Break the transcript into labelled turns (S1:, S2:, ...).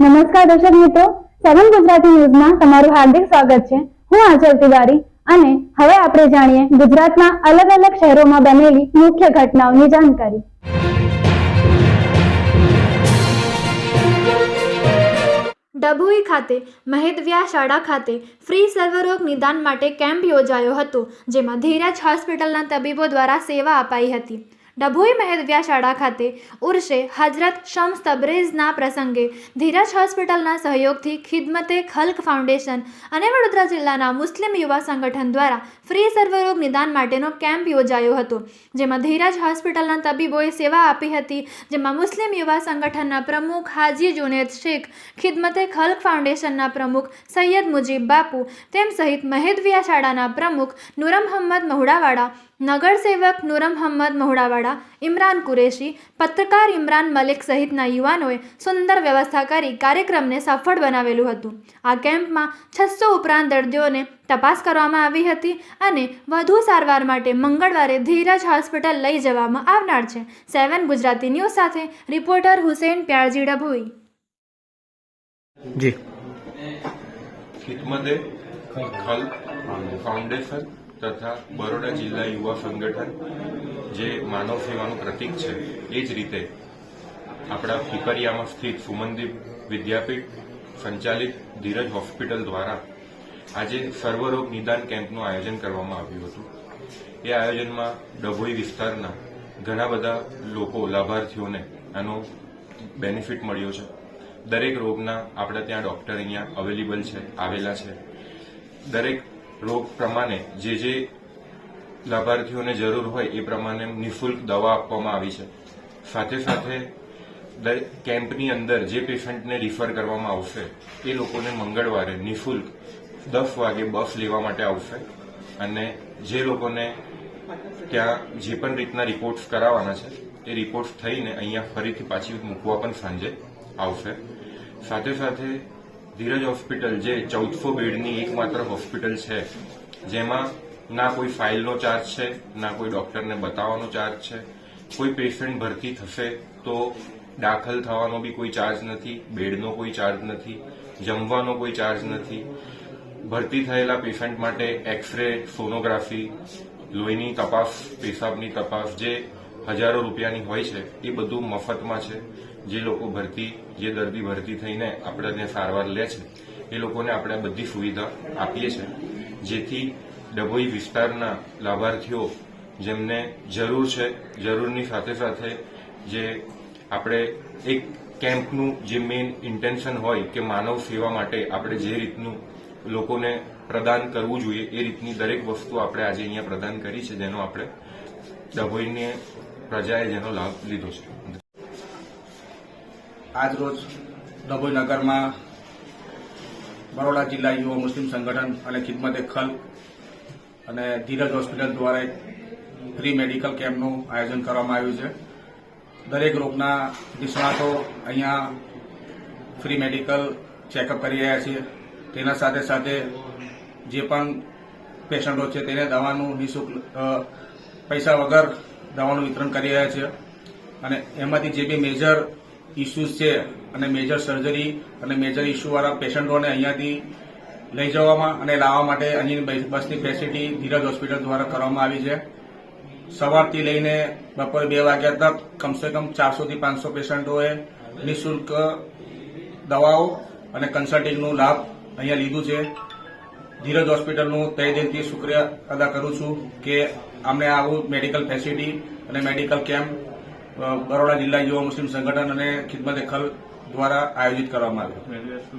S1: નમસ્કાર દર્શક મિત્રો, 7 ગુજરાતી ન્યૂઝમાં તમારું હાર્દિક સ્વાગત છે। હું આંચલ તિવારી અને હવે આપણે જાણીએ ગુજરાતના અલગ અલગ શહેરોમાં બનેલી મુખ્ય ઘટનાઓની જાણકારી।
S2: ડભોઈ ખાતે મહેદવ્યા શાળા ખાતે ફ્રી સર્વરોગ નિદાન માટે કેમ્પ યોજાયો હતો, જેમાં ધીરજ હોસ્પિટલના તબીબો દ્વારા સેવા અપાઈ હતી। ડભોઈ મહેદવ્યા શાળા ખાતે ઉર્ષે હજરત શમ્સ તબરેઝના પ્રસંગે ધીરજ હોસ્પિટલના સહયોગથી ખિદમતે ખલ્ક ફાઉન્ડેશન અને વડોદરા જિલ્લાના મુસ્લિમ યુવા સંગઠન દ્વારા ફ્રી સર્વરોગ નિદાન માટેનો કેમ્પ યોજાયો હતો, જેમાં ધીરજ હોસ્પિટલના તબીબોએ સેવા આપી હતી। જેમાં મુસ્લિમ યુવા સંગઠનના પ્રમુખ હાજી જુનેદ શેખ, ખિદમતે ખલ્ક ફાઉન્ડેશનના પ્રમુખ સૈયદ મુજીબ બાપુ તેમ સહિત મહેદવ્યા શાળાના પ્રમુખ નૂર મોહમ્મદ મહુડાવાડા, નગર સેવક નૂર મોહમ્મદ મહુડાવાડા, ઇમરાન કુરેશી, પત્રકાર ઇમરાન મલિક સહિતના યુવાનોએ સુંદર વ્યવસ્થા કરી કાર્યક્રમને સફળ બનાવેલું હતું। આ કેમ્પમાં 600 ઉપરાંત દર્દીઓને તપાસ કરવામાં આવી હતી અને વધુ સારવાર માટે મંગળવારે ધીરજ હોસ્પિટલ લઈ જવામાં આવનાર છે। 7 ગુજરાતી ન્યૂઝ સાથે રિપોર્ટર હુસેન પ્યારજી, ડભોઈ।
S3: जी
S4: खिदमते खल्क फाउंडेशन तथा बरोड़ा जिला युवा संगठन जे मानव सेवानुं प्रतीक है, ए ज रीते आपड़ा पीपरियामां स्थित सुमनदीप विद्यापीठ संचालित धीरज होस्पिटल द्वारा आज सर्वरोग निदान केम्पनुं आयोजन करवामां आव्युं हतुं। ए आयोजनमां डभोई विस्तारना घणा बधा लोको लाभार्थीओने आनो बेनिफिट मळ्यो छे। दरेक रोगना आपड़ा त्यां डॉक्टर अहींया अवेलेबल छे, आवेला छे। दरेक रोग प्रमाणे जे लाभार्थीओने जरूर होय ए प्रमाणे निःशुल्क दवा आपवामां आवी छे। साथे साथे केम्पनी अंदर जे पेशंटने रिफर करवामां आवशे ए लोकोने मंगळवारे निःशुल्क 10 वागे बस लेवा माटे आवशे अने जे लोकोने त्यां जे पण रीतना रिपोर्ट्स कराववाना छे ए रिपोर्ट्स थईने अहींया फरीथी पाછી મૂકવા पण सांजे आवशे। साथे साथे धीरज होस्पिटल जे 1400 बेडनी एकमात्र होस्पिटल है, जेमां ना कोई फाइलनो चार्ज है, ना कोई डॉक्टरने बताववानो चार्ज है। कोई पेशेंट भर्ती थशे तो दाखल थवानो भी कोई चार्ज नहीं, बेडनो कोई चार्ज नहीं, जमवानो कोई चार्ज नहीं। भर्ती थयेला पेशेंट माटे एक्सरे, सोनोग्राफी, लोहीनी तपास, पेशाबनी तपास जे हजारों रूपियानी होय छे ए बधुं मफतमां छे। जे लोको भर्ती जे दर्दी भर्ती थईने आपणे त्यां सारवार ले छे ए लोकोने आपणे बधी सुविधा आपीए छे, जेथी डभोई विस्तारना लाभार्थीओ जेमने जरूर छे, जरूरनी साथे साथे जे आपणे एक केम्पनुं जे मेन इंटेन्शन होय के मानव सेवा माटे आपणे जे रीतनुं लोकोने प्रदान करवुं जोईए ए रीतनी दरेक वस्तु आपणे आज अहींया प्रदान करी छे, जेनो आपणे डभोईनी प्रजाए जेनो लाभ लीधो छे।
S3: आज रोज डभोई नगर में बरोड़ा जिला युवा मुस्लिम संगठन और खिदमते खल्क और धीरज होस्पिटल द्वारा एक फ्री मेडिकल केम्पનું आयोजन કરવામાં આવ્યું છે। દરેક રોગના નિષ્ણાતો અહીંયા फ्री मेडिकल चेकअप કરી રહ્યા છે। તેના સાથે સાથે જે પણ પેશન્ટો છે તેને દવાનું નિઃશુલ્ક પૈસા વગર દવાનું વિતરણ કરી રહ્યા છે અને એમાંથી જે બી મેજર ઇસ્યુઝ છે અને મેજર સર્જરી અને મેજર ઇસ્યુવાળા પેશન્ટોને અહીંયાથી લઈ જવામાં અને લાવવા માટે અહીંની બસની ફેસિલિટી ધીરજ હોસ્પિટલ દ્વારા કરવામાં આવી છે। સવારથી લઈને બપોરે 2 વાગ્યા તક કમસે કમ 400 થી 500 પેશન્ટોએ નિઃશુલ્ક દવાઓ અને કન્સલ્ટિંગનું લાભ અહીંયા લીધું છે। ધીરજ હોસ્પિટલનું તહે દિલથી શુક્રિયા અદા કરું છું કે અમને આવું મેડિકલ ફેસિલિટી અને મેડિકલ કેમ્પ बरोड़ा जिला युवा मुस्लिम संगठन और खिदमते खल्क द्वारा आयोजित करवामां आव्यो।